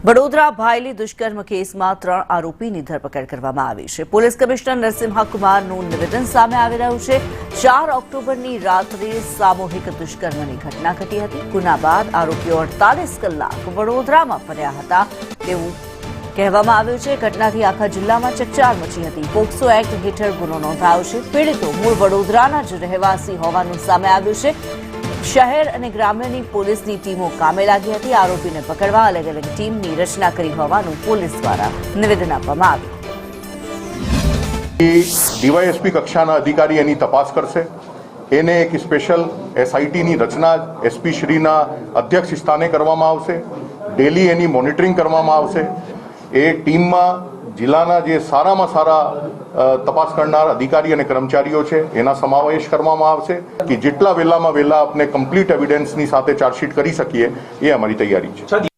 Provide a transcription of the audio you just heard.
વડોદરા ભાયલી દુષ્કર્મ કેસમાં 3 આરોપીની ધરપકડ કરવામાં આવી છે. પોલીસ કમિશનર નરસિંહા કુમારનું નિવેદન સામે આવી રહ્યું છે. 4 ઓક્ટોબરની રાત્રે સામૂહિક દુષ્કર્મની ઘટના ઘટી હતી. ગુના બાદ આરોપીઓ 48 કલાક વડોદરામાં ફર્યા હતા તેવું કહેવામાં આવ્યું છે. ઘટનાથી આખા જિલ્લામાં ચકચાર મચી હતી. પોક્સો એક્ટ હેઠળ ગુનો નોંધાયો છે. પીડિતો મૂળ વડોદરાના જ રહેવાસી હોવાનું સામે આવ્યું છે. શહેર અને ગ્રામ્યની પોલીસની ટીમો કામે લાગી હતી. આરોપીને પકડવા અલગ અલગ ટીમની રચના કરી હોવાનું પોલીસ દ્વારા નિવેદન આપવામાં આવ્યું. ડીવાયએસપી કક્ષાના અધિકારી એની તપાસ કરશે. એને એક સ્પેશિયલ એસઆઈટીની રચના એસપી શ્રીના અધ્યક્ષ સ્થાને કરવામાં આવશે. ડેલી એની મોનિટરિંગ કરવામાં આવશે. એ ટીમમાં જિલ્લાના જે સારામાં સારા તપાસ કરનાર અધિકારી અને કર્મચારીઓ છે એના સમાવેશ કરવામાં આવશે કે જેટલા વહેલામાં વહેલા આપણે કમ્પ્લીટ એવિડન્સની સાથે ચાર્જશીટ કરી શકીએ એ અમારી તૈયારી છે.